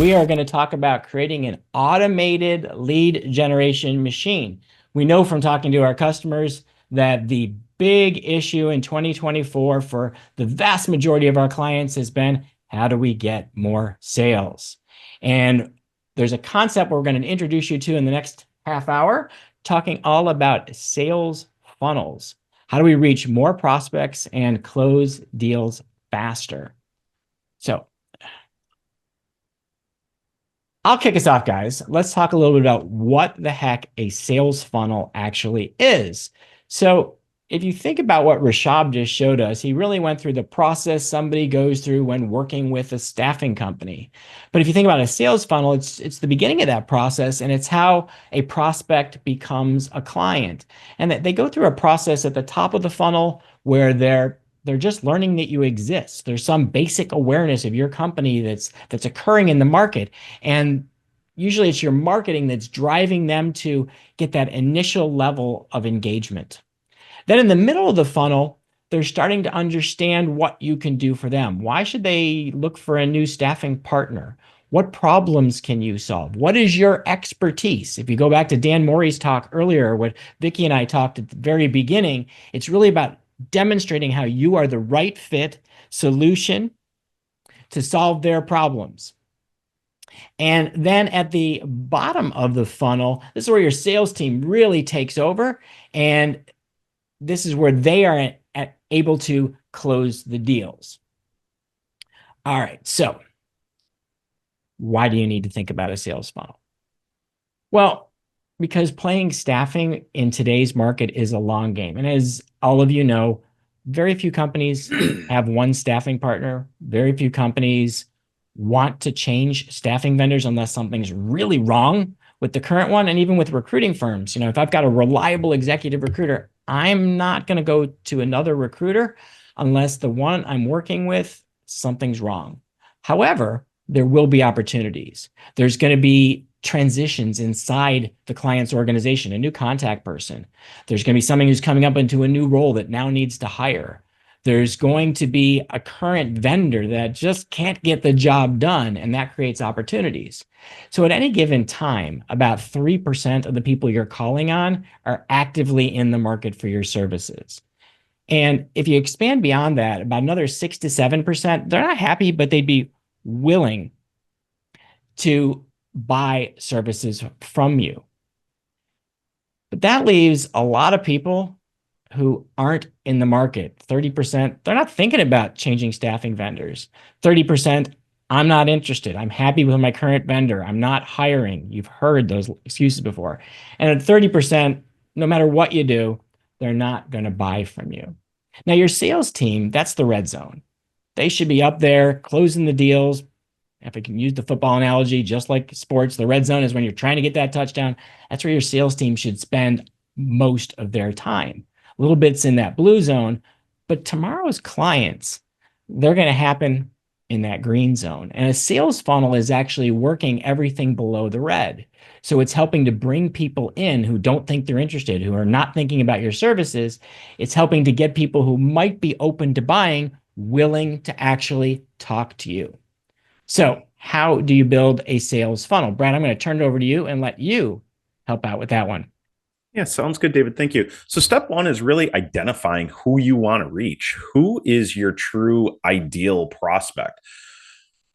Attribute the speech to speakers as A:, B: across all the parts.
A: we are going to talk about creating an automated lead generation machine. We know from talking to our customers that the big issue in 2024 for the vast majority of our clients has been, how do we get more sales? And there's a concept we're going to introduce you to in the next half hour, talking all about sales funnels. How do we reach more prospects and close deals faster? So I'll kick us off, guys. Let's talk a little bit about what the heck a sales funnel actually is. So if you think about what Rishab just showed us, he really went through the process somebody goes through when working with a staffing company. But if you think about a sales funnel, it's the beginning of that process, and it's how a prospect becomes a client. And that they go through a process at the top of the funnel where they're just learning that you exist. There's some basic awareness of your company that's occurring in the market. And usually it's your marketing that's driving them to get that initial level of engagement. Then in the middle of the funnel, they're starting to understand what you can do for them. Why should they look for a new staffing partner? What problems can you solve? What is your expertise? If you go back to Dan Morey's talk earlier, what Vicki and I talked at the very beginning, it's really about demonstrating how you are the right fit solution to solve their problems. And then at the bottom of the funnel, this is where your sales team really takes over. And this is where they are able to close the deals. All right. So why do you need to think about a sales funnel? Well, because playing staffing in today's market is a long game. And as all of you know, very few companies have one staffing partner. Very few companies want to change staffing vendors unless something's really wrong with the current one. And even with recruiting firms, if I've got a reliable executive recruiter, I'm not going to go to another recruiter unless the one I'm working with, something's wrong. However, there will be opportunities. There's going to be transitions inside the client's organization, a new contact person. There's going to be somebody who's coming up into a new role that now needs to hire. There's going to be a current vendor that just can't get the job done, and that creates opportunities. So at any given time, about 3% of the people you're calling on are actively in the market for your services. And if you expand beyond that, about another 6 to 7%, they're not happy, but they'd be willing to buy services from you. But that leaves a lot of people who aren't in the market. 30%, they're not thinking about changing staffing vendors. 30%, I'm not interested. I'm happy with my current vendor. I'm not hiring. You've heard those excuses before. And at 30%, no matter what you do, they're not going to buy from you. Now, your sales team, that's the red zone. They should be up there closing the deals. If I can use the football analogy, just like sports, the red zone is when you're trying to get that touchdown. That's where your sales team should spend most of their time. Little bits in that blue zone, but tomorrow's clients, they're going to happen in that green zone. And a sales funnel is actually working everything below the red. So it's helping to bring people in who don't think they're interested, who are not thinking about your services. It's helping to get people who might be open to buying, willing to actually talk to you. So how do you build a sales funnel? Brad, I'm going to turn it over to you and let you help out with that one.
B: Yeah, sounds good, David. Thank you. So step one is really identifying who you want to reach. Who is your true ideal prospect?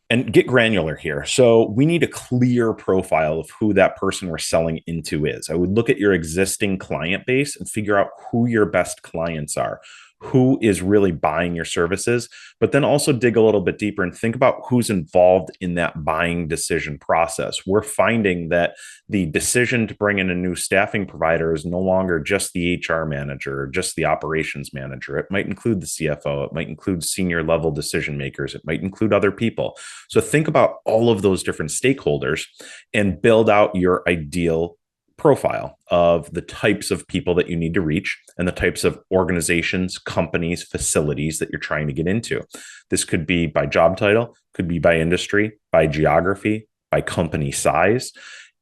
B: And get granular here. So we need a clear profile of who that person we're selling into is. I would look at your existing client base and figure out who your best clients are, who is really buying your services, but then also dig a little bit deeper and think about who's involved in that buying decision process. We're finding that the decision to bring in a new staffing provider is no longer just the HR manager or just the operations manager. It might include the CFO. It might include senior level decision makers. It might include other people. So think about all of those different stakeholders and build out your ideal profile of the types of people that you need to reach and the types of organizations, companies, facilities that you're trying to get into. This could be by job title, could be by industry, by geography, by company size.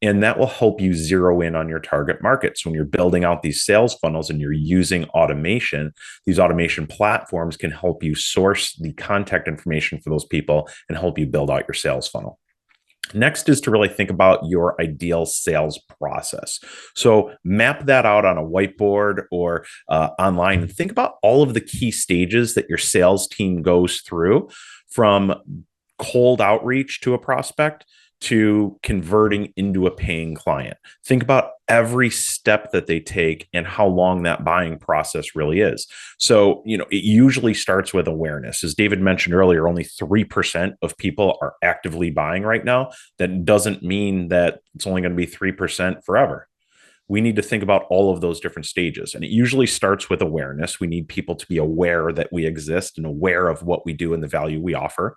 B: And that will help you zero in on your target markets. When you're building out these sales funnels and you're using automation, these automation platforms can help you source the contact information for those people and help you build out your sales funnel. Next is to really think about your ideal sales process. So map that out on a whiteboard or online and think about all of the key stages that your sales team goes through, from cold outreach to a prospect to converting into a paying client. Think about every step that they take and how long that buying process really is. So, it usually starts with awareness. As David mentioned earlier, only 3% of people are actively buying right now. That doesn't mean that it's only going to be 3% forever. We need to think about all of those different stages. And it usually starts with awareness. We need people to be aware that we exist and aware of what we do and the value we offer.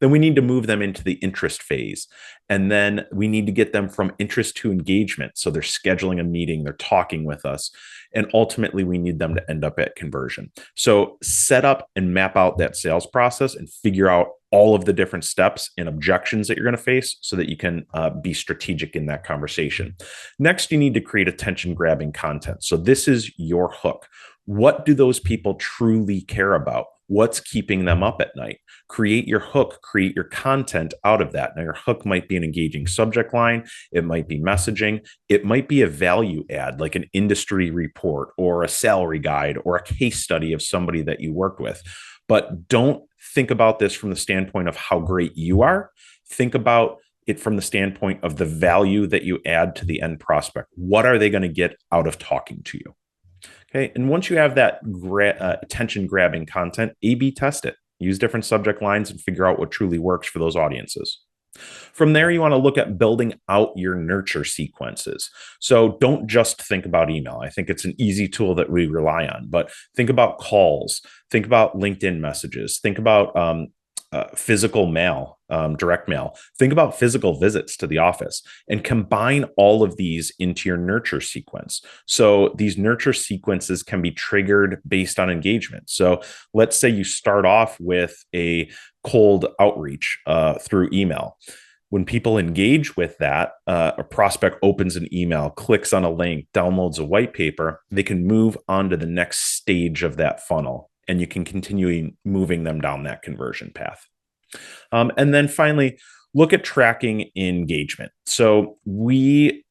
B: Then we need to move them into the interest phase. And then we need to get them from interest to engagement. So they're scheduling a meeting, they're talking with us. And ultimately, we need them to end up at conversion. So set up and map out that sales process and figure out all of the different steps and objections that you're going to face so that you can be strategic in that conversation. Next, you need to create attention grabbing content. So this is your hook. What do those people truly care about? What's keeping them up at night? Create your hook, create your content out of that. Now, your hook might be an engaging subject line. It might be messaging. It might be a value add, like an industry report or a salary guide or a case study of somebody that you worked with. But don't think about this from the standpoint of how great you are. Think about it from the standpoint of the value that you add to the end prospect. What are they going to get out of talking to you? Okay. And once you have that attention grabbing content, A/B test it. Use different subject lines and figure out what truly works for those audiences. From there, you want to look at building out your nurture sequences. So don't just think about email. I think it's an easy tool that we rely on, but think about calls, think about LinkedIn messages, think about physical mail, direct mail. Think about physical visits to the office and combine all of these into your nurture sequence. So these nurture sequences can be triggered based on engagement. So let's say you start off with a cold outreach through email. When people engage with that, a prospect opens an email, clicks on a link, downloads a white paper, they can move on to the next stage of that funnel. And you can continue moving them down that conversion path. And then finally, look at tracking engagement. So we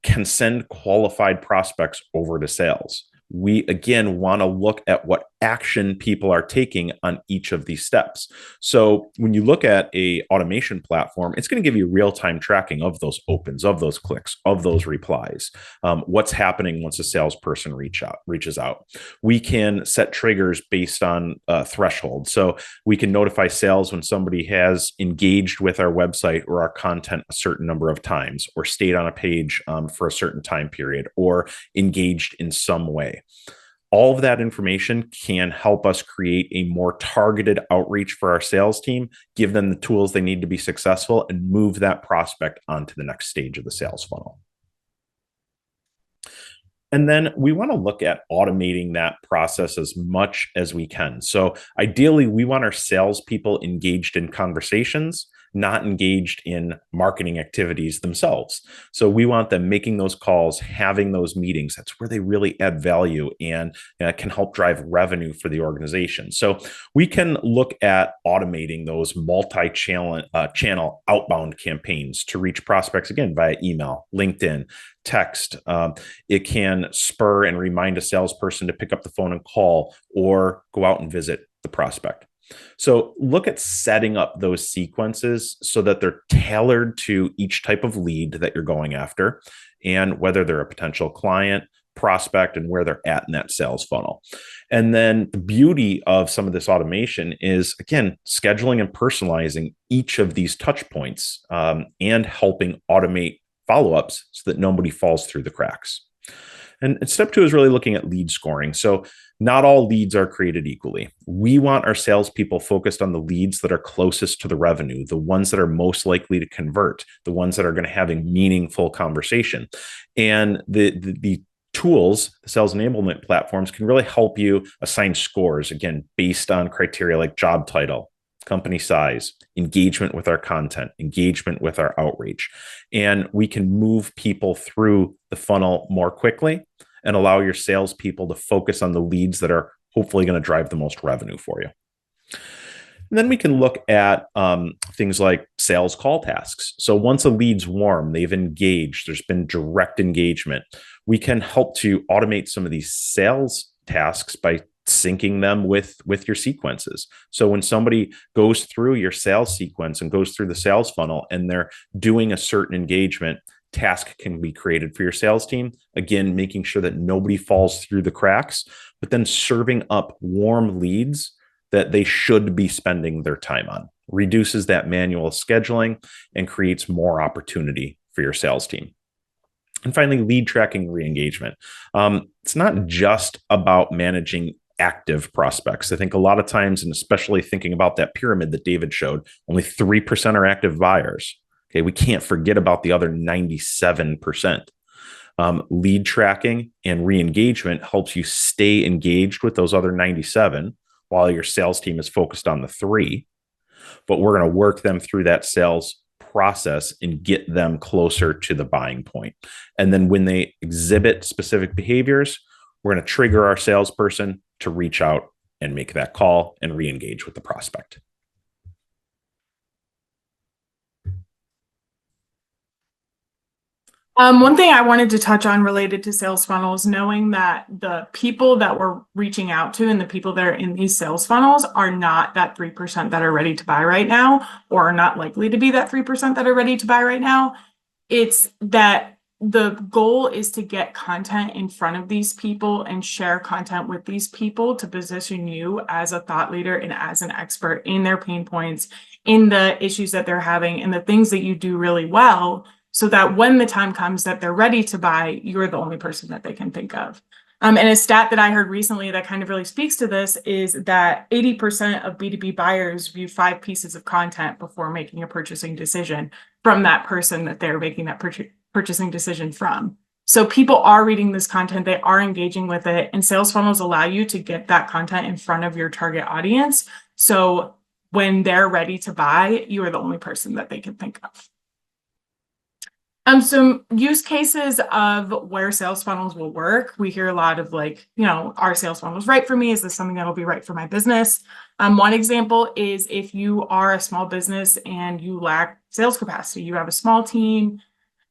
B: can send qualified prospects over to sales. We, again, want to look at what action people are taking on each of these steps. So when you look at a automation platform, it's going to give you real-time tracking of those opens, of those clicks, of those replies, what's happening once a salesperson reaches out. We can set triggers based on threshold. So we can notify sales when somebody has engaged with our website or our content a certain number of times, or stayed on a page for a certain time period, or engaged in some way. All of that information can help us create a more targeted outreach for our sales team, give them the tools they need to be successful, and move that prospect onto the next stage of the sales funnel. And then we want to look at automating that process as much as we can. So ideally, we want our salespeople engaged in conversations, not engaged in marketing activities themselves. So we want them making those calls, having those meetings. That's where they really add value and can help drive revenue for the organization. So we can look at automating those multi-channel outbound campaigns to reach prospects, again, via email, LinkedIn, text. It can spur and remind a salesperson to pick up the phone and call, or go out and visit the prospect. So look at setting up those sequences so that they're tailored to each type of lead that you're going after, and whether they're a potential client, prospect, and where they're at in that sales funnel. And then the beauty of some of this automation is, again, scheduling and personalizing each of these touch points, and helping automate follow-ups so that nobody falls through the cracks. And step two is really looking at lead scoring. So not all leads are created equally. We want our salespeople focused on the leads that are closest to the revenue, the ones that are most likely to convert, the ones that are going to have a meaningful conversation. And the tools, the sales enablement platforms, can really help you assign scores, again, based on criteria like job title, company size, engagement with our content, engagement with our outreach. And we can move people through the funnel more quickly and allow your salespeople to focus on the leads that are hopefully going to drive the most revenue for you. And then we can look at things like sales call tasks. So once a lead's warm, they've engaged, there's been direct engagement, we can help to automate some of these sales tasks by syncing them with your sequences. So when somebody goes through your sales sequence and goes through the sales funnel and they're doing a certain engagement, task can be created for your sales team. Again, making sure that nobody falls through the cracks, but then serving up warm leads that they should be spending their time on. Reduces that manual scheduling and creates more opportunity for your sales team. And finally, lead tracking re-engagement. It's not just about managing active prospects. I think a lot of times, and especially thinking about that pyramid that David showed, only 3% are active buyers. Okay, we can't forget about the other 97%. Lead tracking and re-engagement helps you stay engaged with those other 97 while your sales team is focused on the 3. But we're going to work them through that sales process and get them closer to the buying point. And then when they exhibit specific behaviors, we're going to trigger our salesperson to reach out and make that call and re-engage with the prospect.
C: One thing I wanted to touch on related to sales funnels, knowing that the people that we're reaching out to and the people that are in these sales funnels are not that 3% that are ready to buy right now, or are not likely to be that 3% that are ready to buy right now. It's that the goal is to get content in front of these people and share content with these people to position you as a thought leader and as an expert in their pain points, in the issues that they're having, and the things that you do really well, so that when the time comes that they're ready to buy, you're the only person that they can think of. And a stat that I heard recently that kind of really speaks to this is that 80% of B2B buyers view 5 pieces of content before making a purchasing decision from that person that they're making that purchasing decision from. So people are reading this content, they are engaging with it, and sales funnels allow you to get that content in front of your target audience. So when they're ready to buy, you are the only person that they can think of. Some use cases of where sales funnels will work. We hear a lot of like, are sales funnels right for me? Is this something that'll be right for my business? One example is if you are a small business and you lack sales capacity, you have a small team,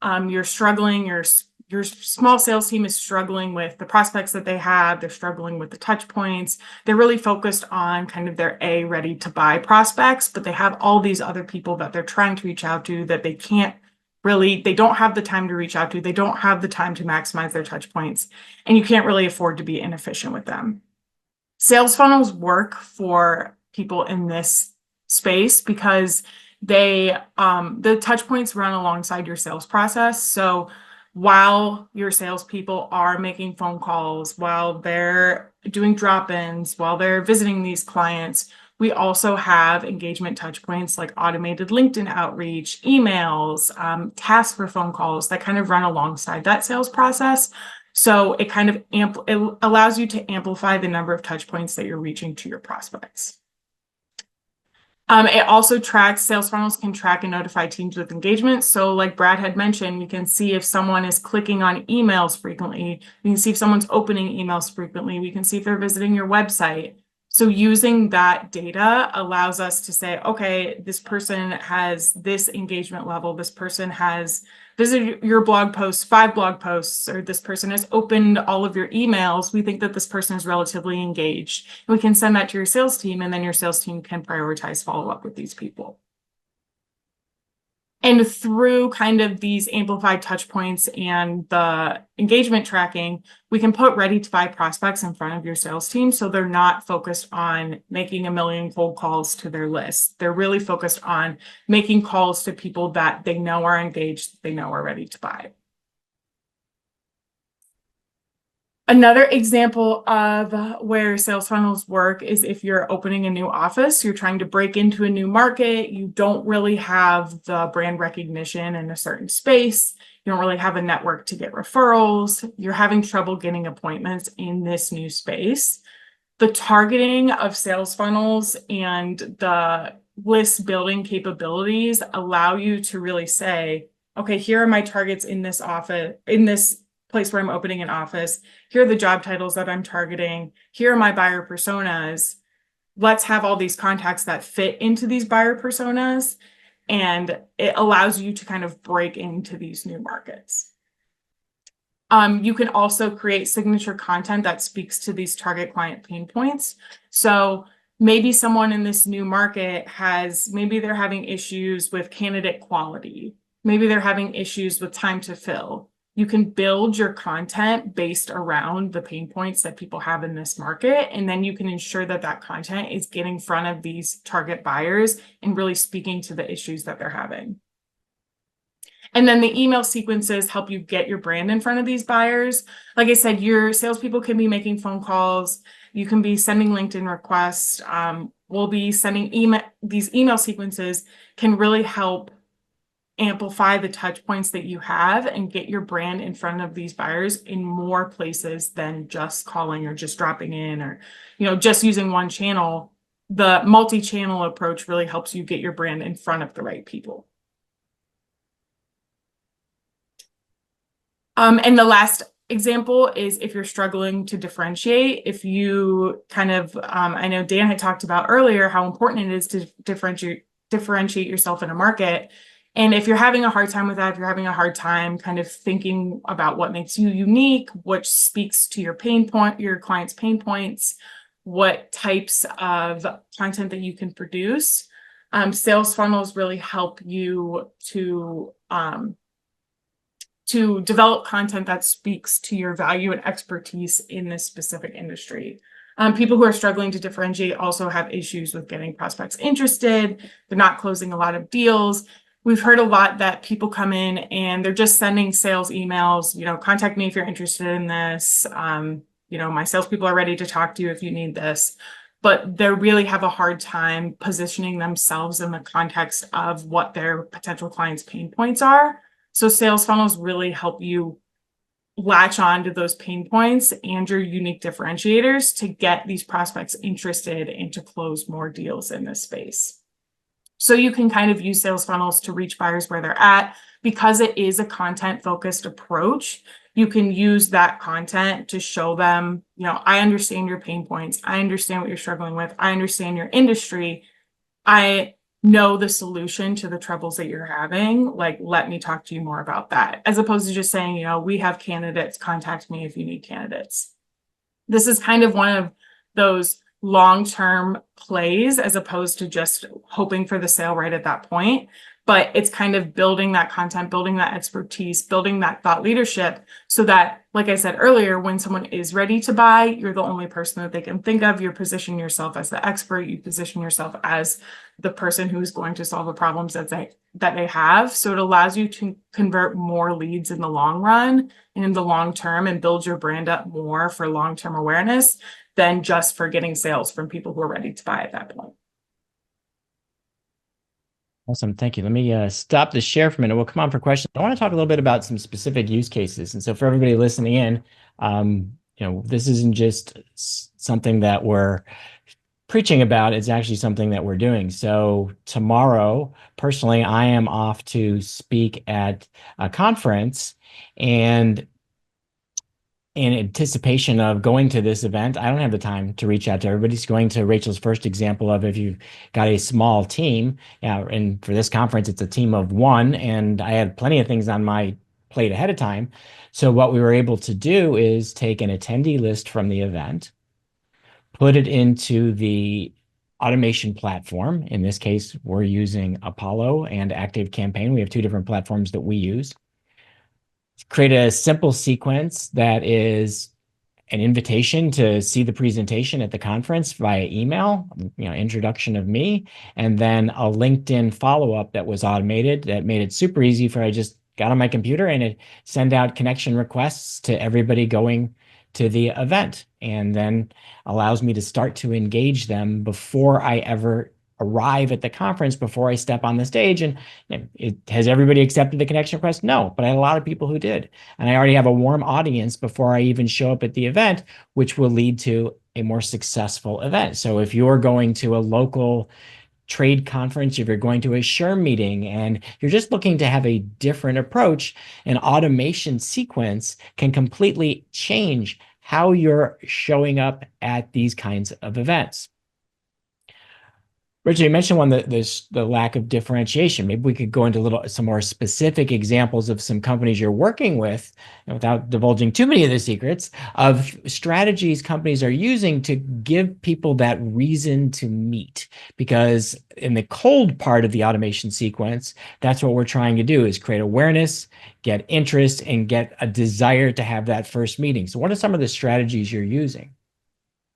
C: you're struggling, your small sales team is struggling with the prospects that they have, they're struggling with the touch points, they're really focused on kind of their ready to buy prospects, but they have all these other people that they're trying to reach out to that they don't have the time to reach out to. They don't have the time to maximize their touch points, and you can't really afford to be inefficient with them. Sales funnels work for people in this space because the touch points run alongside your sales process. So while your salespeople are making phone calls, while they're doing drop-ins, while they're visiting these clients, we also have engagement touch points like automated LinkedIn outreach, emails, tasks for phone calls that kind of run alongside that sales process. So it kind of it allows you to amplify the number of touch points that you're reaching to your prospects. It also tracks, sales funnels can track and notify teams with engagement. So like Brad had mentioned, we can see if someone is clicking on emails frequently. We can see if someone's opening emails frequently. We can see if they're visiting your website. So using that data allows us to say, okay, this person has this engagement level. This person has visited your blog posts, 5 blog posts, or this person has opened all of your emails. We think that this person is relatively engaged. We can send that to your sales team, and then your sales team can prioritize follow-up with these people. And through kind of these amplified touch points and the engagement tracking, we can put ready to buy prospects in front of your sales team. So they're not focused on making a million cold calls to their list. They're really focused on making calls to people that they know are engaged, they know are ready to buy. Another example of where sales funnels work is if you're opening a new office, you're trying to break into a new market, you don't really have the brand recognition in a certain space, you don't really have a network to get referrals, you're having trouble getting appointments in this new space. The targeting of sales funnels and the list building capabilities allow you to really say, okay, here are my targets in this office, in this place where I'm opening an office. Here are the job titles that I'm targeting. Here are my buyer personas. let's have all these contacts that fit into these buyer personas, and it allows you to kind of break into these new markets. You can also create signature content that speaks to these target client pain points. So maybe someone in this new market maybe they're having issues with candidate quality. Maybe they're having issues with time to fill. You can build your content based around the pain points that people have in this market. And then you can ensure that that content is getting in front of these target buyers and really speaking to the issues that they're having. And then the email sequences help you get your brand in front of these buyers. Like I said, your salespeople can be making phone calls. You can be sending LinkedIn requests. We'll be sending email. These email sequences can really help amplify the touch points that you have and get your brand in front of these buyers in more places than just calling or just dropping in or, just using one channel. The multi-channel approach really helps you get your brand in front of the right people. And the last example is if you're struggling to differentiate, if you kind of, I know Dan had talked about earlier how important it is to differentiate yourself in a market. And if you're having a hard time with that, if you're having a hard time kind of thinking about what makes you unique, what speaks to your client's pain points, what types of content that you can produce, sales funnels really help you to develop content that speaks to your value and expertise in this specific industry. People who are struggling to differentiate also have issues with getting prospects interested. They're not closing a lot of deals. We've heard a lot that people come in and they're just sending sales emails, contact me if you're interested in this. My salespeople are ready to talk to you if you need this. But they really have a hard time positioning themselves in the context of what their potential clients' pain points are. So sales funnels really help you latch on to those pain points and your unique differentiators to get these prospects interested and to close more deals in this space. So you can kind of use sales funnels to reach buyers where they're at. Because it is a content-focused approach, you can use that content to show them, I understand your pain points. I understand what you're struggling with. I understand your industry. I know the solution to the troubles that you're having. Like, let me talk to you more about that, as opposed to just saying, we have candidates, contact me if you need candidates. This is kind of one of those long-term plays as opposed to just hoping for the sale right at that point. But it's kind of building that content, building that expertise, building that thought leadership so that, like I said earlier, when someone is ready to buy, you're the only person that they can think of. You're positioning yourself as the expert. You position yourself as the person who's going to solve the problems that they have. So it allows you to convert more leads in the long run and in the long term and build your brand up more for long-term awareness than just for getting sales from people who are ready to buy at that point.
A: Awesome. Thank you. Let me stop the share for a minute. We'll come on for questions. I want to talk a little bit about some specific use cases. And so for everybody listening in, this isn't just something that we're preaching about. It's actually something that we're doing. So tomorrow, personally, I am off to speak at a conference, and in anticipation of going to this event, I don't have the time to reach out to everybody. It's going to Rachel's first example of if you've got a small team. And for this conference, it's a team of one, and I had plenty of things on my plate ahead of time. So what we were able to do is take an attendee list from the event, put it into the automation platform. In this case, we're using Apollo and ActiveCampaign. We have two different platforms that we use. Create a simple sequence that is an invitation to see the presentation at the conference via email, introduction of me, and then a LinkedIn follow-up that was automated that made it super easy I just got on my computer and it send out connection requests to everybody going to the event, and then allows me to start to engage them before I ever arrive at the conference, before I step on the stage. And has everybody accepted the connection request? No, but I had a lot of people who did. And I already have a warm audience before I even show up at the event, which will lead to a more successful event. So if you're going to a local trade conference, if you're going to a SHRM meeting, and you're just looking to have a different approach, an automation sequence can completely change how you're showing up at these kinds of events. Richard, you mentioned one that there's the lack of differentiation. Maybe we could go into some more specific examples of some companies you're working with, without divulging too many of the secrets, of strategies companies are using to give people that reason to meet. Because in the cold part of the automation sequence, that's what we're trying to do, is create awareness, get interest, and get a desire to have that first meeting. So what are some of the strategies you're using?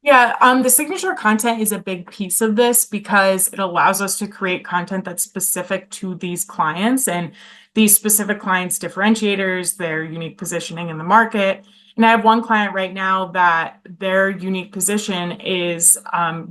C: Yeah, the signature content is a big piece of this because it allows us to create content that's specific to these clients and these specific clients' differentiators, their unique positioning in the market. And I have one client right now that their unique position is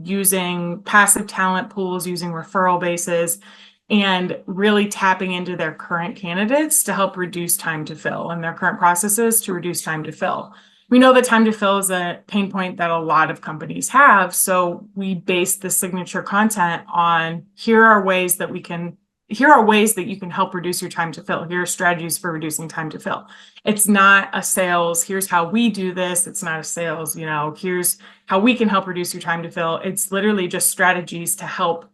C: using passive talent pools, using referral bases, and really tapping into their current candidates to help reduce time to fill and their current processes to reduce time to fill. We know that time to fill is a pain point that a lot of companies have. So we base the signature content on here are ways that you can help reduce your time to fill. Here are strategies for reducing time to fill. It's not a sales, here's how we do this. It's not a sales, here's how we can help reduce your time to fill. It's literally just strategies to help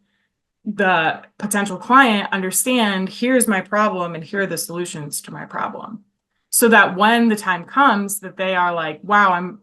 C: the potential client understand, here's my problem and here are the solutions to my problem. So that when the time comes that they are like, wow, I'm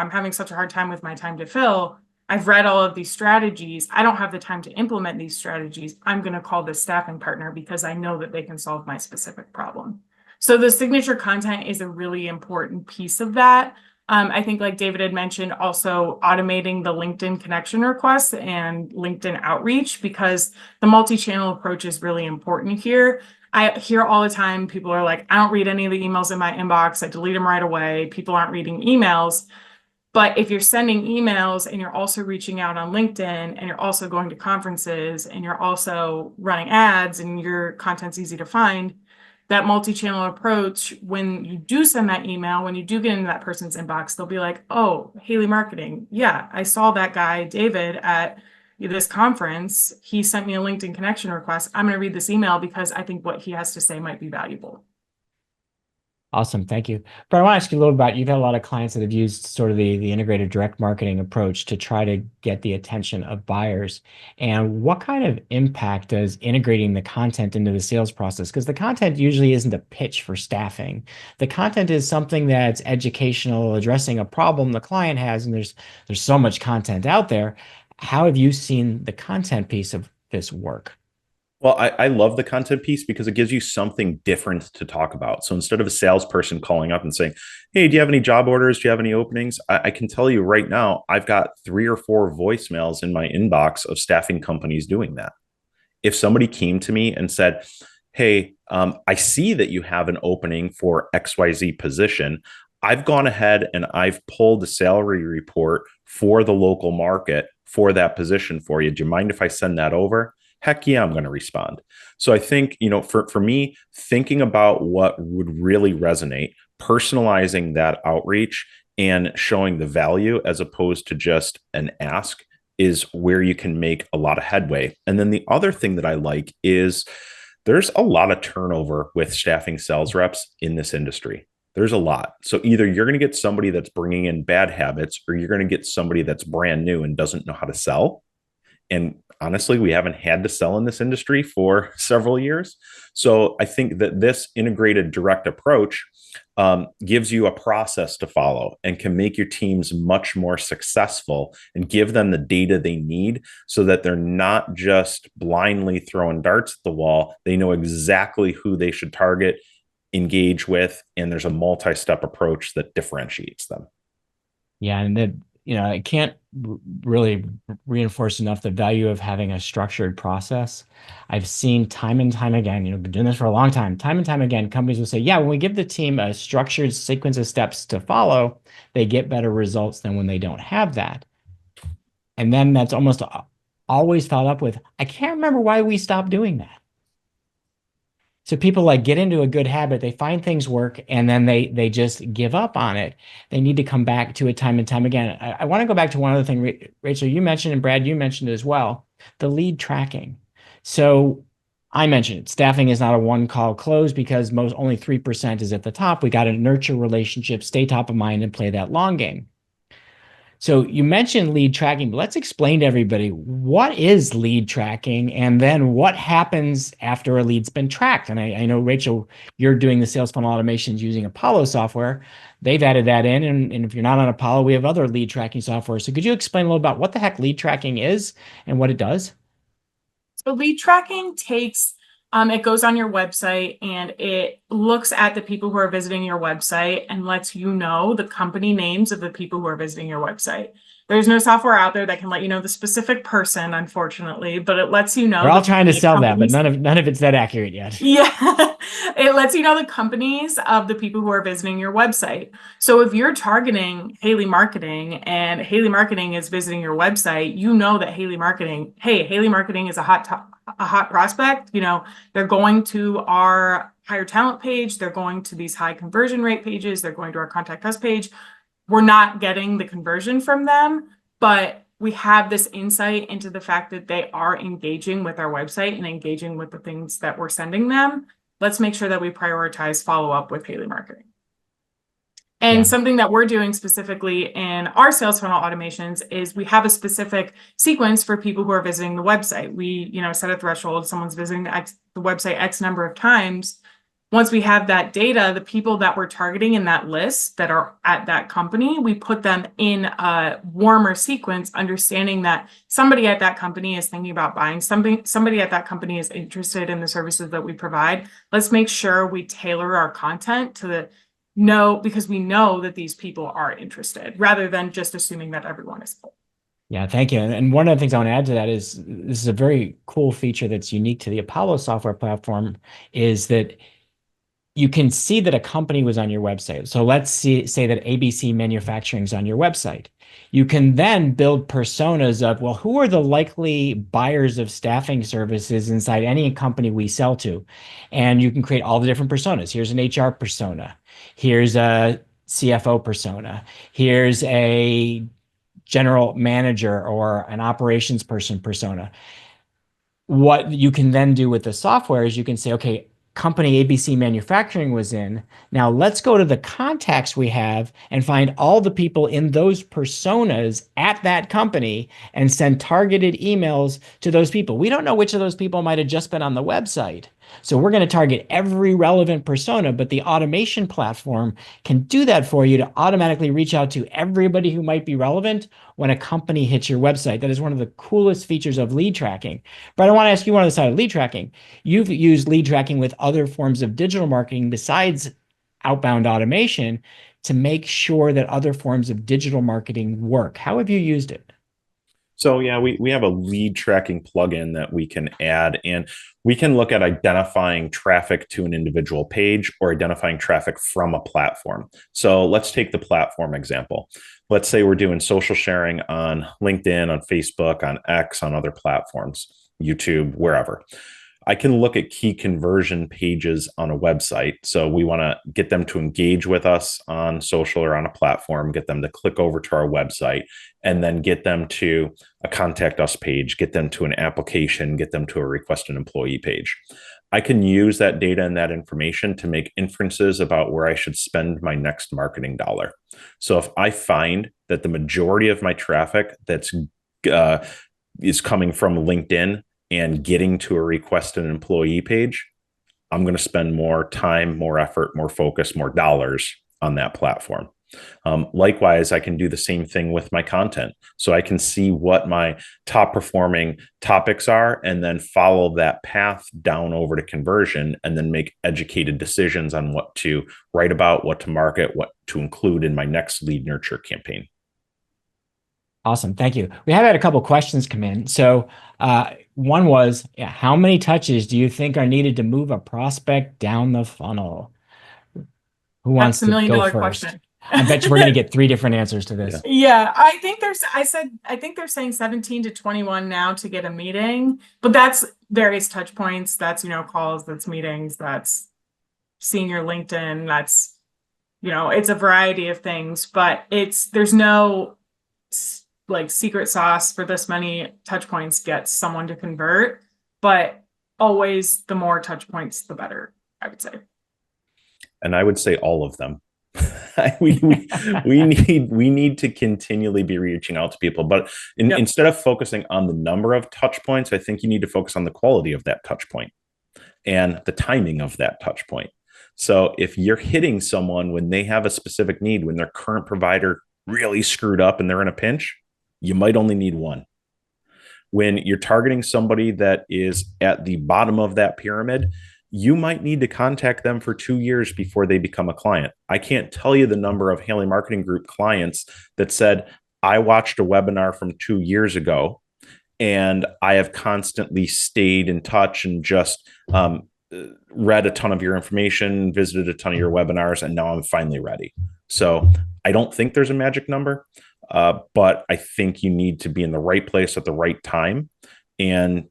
C: having such a hard time with my time to fill. I've read all of these strategies. I don't have the time to implement these strategies. I'm going to call this staffing partner because I know that they can solve my specific problem. So the signature content is a really important piece of that. I think, like David had mentioned, also automating the LinkedIn connection requests and LinkedIn outreach, because the multi-channel approach is really important here. I hear all the time, people are like, I don't read any of the emails in my inbox. I delete them right away. People aren't reading emails. But if you're sending emails and you're also reaching out on LinkedIn and you're also going to conferences and you're also running ads and your content's easy to find, that multi-channel approach, when you do send that email, when you do get into that person's inbox, they'll be like, oh, Haley Marketing. Yeah, I saw that guy, David, at this conference. He sent me a LinkedIn connection request. I'm going to read this email because I think what he has to say might be valuable.
A: Awesome. Thank you. But I want to ask you a little about, you've had a lot of clients that have used sort of the integrated direct marketing approach to try to get the attention of buyers. And what kind of impact does integrating the content into the sales process? Because the content usually isn't a pitch for staffing. The content is something that's educational, addressing a problem the client has, and there's so much content out there. How have you seen the content piece of this work?
B: Well, I love the content piece because it gives you something different to talk about. So instead of a salesperson calling up and saying, hey, do you have any job orders? Do you have any openings? I can tell you right now, I've got 3 or 4 voicemails in my inbox of staffing companies doing that. If somebody came to me and said, hey, I see that you have an opening for XYZ position, I've gone ahead and I've pulled the salary report for the local market for that position for you. Do you mind if I send that over? Heck yeah, I'm going to respond. So I think, for me, thinking about what would really resonate, personalizing that outreach and showing the value as opposed to just an ask is where you can make a lot of headway. And then the other thing that I like is there's a lot of turnover with staffing sales reps in this industry. There's a lot. So either you're going to get somebody that's bringing in bad habits, or you're going to get somebody that's brand new and doesn't know how to sell. And honestly, we haven't had to sell in this industry for several years. So I think that this integrated direct approach gives you a process to follow and can make your teams much more successful and give them the data they need so that they're not just blindly throwing darts at the wall. They know exactly who they should target, engage with, and there's a multi-step approach that differentiates them.
A: Yeah, and I can't really reinforce enough the value of having a structured process. I've seen time and time again, been doing this for a long time and time again, companies will say, yeah, when we give the team a structured sequence of steps to follow, they get better results than when they don't have that. And then that's almost always followed up with, I can't remember why we stopped doing that. So people get into a good habit, they find things work, and then they just give up on it. They need to come back to it time and time again. I want to go back to one other thing, Rachel, you mentioned, and Brad, you mentioned as well, the lead tracking. So I mentioned it, staffing is not a one-call close because only 3% is at the top. We got to nurture relationships, stay top of mind, and play that long game. So you mentioned lead tracking, but let's explain to everybody what is lead tracking and then what happens after a lead's been tracked. And I know, Rachel, you're doing the sales funnel automations using Apollo software. They've added that in. And if you're not on Apollo, we have other lead tracking software. So could you explain a little about what the heck lead tracking is and what it does?
C: So lead tracking takes, it goes on your website and it looks at the people who are visiting your website and lets you know the company names of the people who are visiting your website. There's no software out there that can let you know the specific person, unfortunately, but it lets you know.
A: We're all trying to sell that, but
C: companies.
A: none of it's that accurate yet.
C: Yeah, it lets you know the companies of the people who are visiting your website. So if you're targeting Haley Marketing and Haley Marketing is visiting your website, you know that Haley Marketing is a hot prospect. You know, they're going to our hire talent page, they're going to these high conversion rate pages, they're going to our contact us page. We're not getting the conversion from them, but we have this insight into the fact that they are engaging with our website and engaging with the things that we're sending them. Let's make sure that we prioritize follow-up with Haley Marketing. And something that we're doing specifically in our sales funnel automations is we have a specific sequence for people who are visiting the website. We, set a threshold. Someone's visiting the website X number of times. Once we have that data, the people that we're targeting in that list that are at that company, we put them in a warmer sequence, understanding that somebody at that company is thinking about buying something, somebody at that company is interested in the services that we provide. Let's make sure we tailor our content to because we know that these people are interested rather than just assuming that everyone is full.
A: Yeah, thank you. And one of the things I want to add to that is this is a very cool feature that's unique to the Apollo software platform is that you can see that a company was on your website. So let's say that ABC Manufacturing is on your website. You can then build personas of, well, who are the likely buyers of staffing services inside any company we sell to? And you can create all the different personas. Here's an HR persona. Here's a CFO persona. Here's a general manager or an operations person persona. What you can then do with the software is you can say, okay, company ABC Manufacturing was in. Now let's go to the contacts we have and find all the people in those personas at that company and send targeted emails to those people. We don't know which of those people might have just been on the website. So we're going to target every relevant persona, but the automation platform can do that for you to automatically reach out to everybody who might be relevant when a company hits your website. That is one of the coolest features of lead tracking. But I want to ask you on the side of lead tracking. You've used lead tracking with other forms of digital marketing besides outbound automation to make sure that other forms of digital marketing work. How have you used it?
B: So yeah, we have a lead tracking plugin that we can add, and we can look at identifying traffic to an individual page or identifying traffic from a platform. So let's take the platform example. Let's say we're doing social sharing on LinkedIn, on Facebook, on X, on other platforms, YouTube, wherever. I can look at key conversion pages on a website. So we want to get them to engage with us on social or on a platform, get them to click over to our website, and then get them to a contact us page, get them to an application, get them to a request an employee page. I can use that data and that information to make inferences about where I should spend my next marketing dollar. So if I find that the majority of my traffic that's is coming from LinkedIn and getting to a request an employee page, I'm going to spend more time, more effort, more focus, more dollars on that platform. Likewise, I can do the same thing with my content. So I can see what my top performing topics are and then follow that path down over to conversion and then make educated decisions on what to write about, what to market, what to include in my next lead nurture campaign.
A: Awesome. Thank you. We have had a couple questions come in. So one was, how many touches do you think are needed to move a prospect down the funnel? Who wants to go first? That's $1 million question. I bet you we're going to get 3 different answers to this.
C: Yeah, I think they're saying 17 to 21 now to get a meeting, but that's various touch points. That's, calls, that's meetings, that's seeing your LinkedIn. That's, it's a variety of things, but there's no like secret sauce for this many touch points gets someone to convert, but always the more touch points, the better, I would say.
B: And I would say all of them. we need to continually be reaching out to people, but instead of focusing on the number of touch points, I think you need to focus on the quality of that touch point and the timing of that touch point. So if you're hitting someone when they have a specific need, when their current provider really screwed up and they're in a pinch, you might only need one. When you're targeting somebody that is at the bottom of that pyramid, you might need to contact them for 2 years before they become a client. I can't tell you the number of Haley Marketing Group clients that said, I watched a webinar from 2 years ago and I have constantly stayed in touch and just read a ton of your information, visited a ton of your webinars, and now I'm finally ready. So I don't think there's a magic number, but I think you need to be in the right place at the right time. And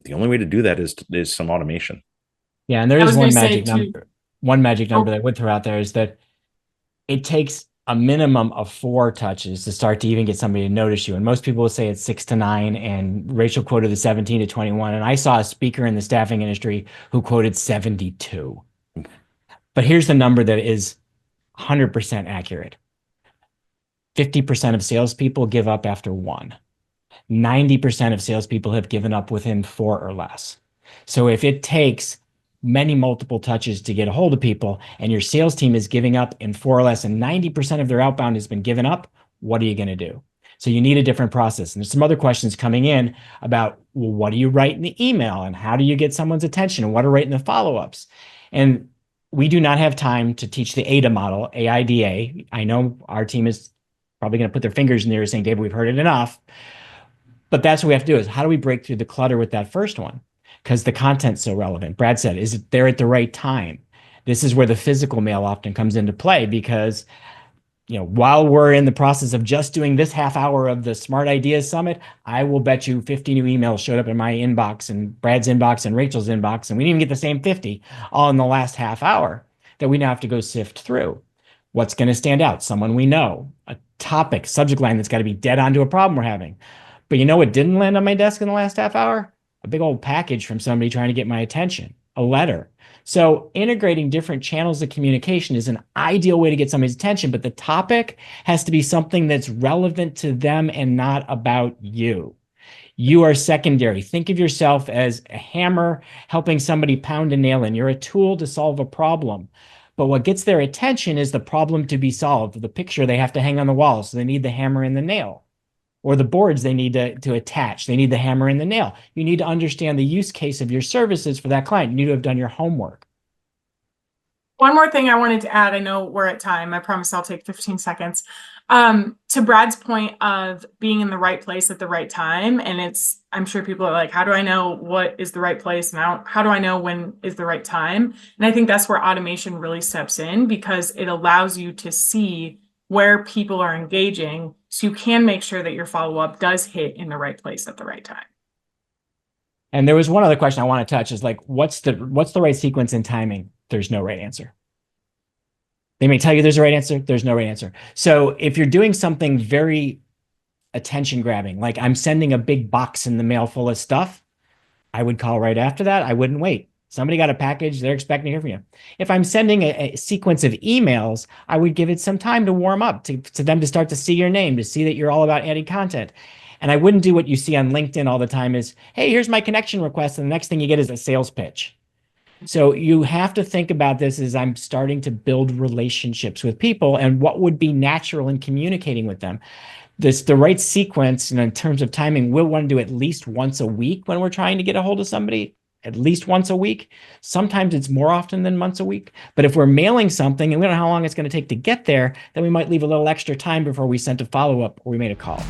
B: the only way to do that is some automation.
A: Yeah, and there is one magic number. One magic number that I would throw out there is that it takes a minimum of 4 touches to start to even get somebody to notice you. And most people will say it's 6 to 9, and Rachel quoted the 17 to 21. And I saw a speaker in the staffing industry who quoted 72. But here's the number that is 100% accurate. 50% of salespeople give up after 1. 90% of salespeople have given up within 4 or less. So if it takes many multiple touches to get a hold of people and your sales team is giving up in 4 or less and 90% of their outbound has been given up, what are you going to do? So you need a different process. And there's some other questions coming in about, well, what do you write in the email and how do you get someone's attention and what are writing the follow-ups? And we do not have time to teach the AIDA model, AIDA. I know our team is probably going to put their fingers in there saying, David, we've heard it enough. But that's what we have to do is how do we break through the clutter with that first one? Because the content's so relevant. Brad said, is it there at the right time? This is where the physical mail often comes into play because, while we're in the process of just doing this half hour of the Smart Ideas Summit, I will bet you 50 new emails showed up in my inbox and Brad's inbox and Rachel's inbox, and we didn't even get the same 50 all in the last half hour that we now have to go sift through. What's going to stand out? Someone we know, a topic, subject line that's got to be dead on to a problem we're having. But you know what didn't land on my desk in the last half hour? A big old package from somebody trying to get my attention, a letter. So integrating different channels of communication is an ideal way to get somebody's attention, but the topic has to be something that's relevant to them and not about you. You are secondary. Think of yourself as a hammer helping somebody pound a nail in. You're a tool to solve a problem. But what gets their attention is the problem to be solved, the picture they have to hang on the wall. So they need the hammer and the nail. Or the boards they need to attach. They need the hammer and the nail. You need to understand the use case of your services for that client. You need to have done your homework.
C: One more thing I wanted to add. I know we're at time. I promise I'll take 15 seconds. To Brad's point of being in the right place at the right time. And I'm sure people are like, how do I know what is the right place? And how do I know when is the right time? And I think that's where automation really steps in because it allows you to see where people are engaging so you can make sure that your follow-up does hit in the right place at the right time.
A: And there was one other question I want to touch is like, what's the right sequence and timing? There's no right answer. They may tell you there's a right answer. There's no right answer. So if you're doing something very attention grabbing, like I'm sending a big box in the mail full of stuff, I would call right after that. I wouldn't wait. Somebody got a package, they're expecting to hear from you. If I'm sending a sequence of emails, I would give it some time to warm up, to them to start to see your name, to see that you're all about adding content. And I wouldn't do what you see on LinkedIn all the time is, hey, here's my connection request. And the next thing you get is a sales pitch. So you have to think about this as I'm starting to build relationships with people and what would be natural in communicating with them. The right sequence, and in terms of timing, we'll want to do at least once a week when we're trying to get a hold of somebody. At least once a week. Sometimes it's more often than once a week. But if we're mailing something and we don't know how long it's going to take to get there, then we might leave a little extra time before we sent a follow-up or we made a call.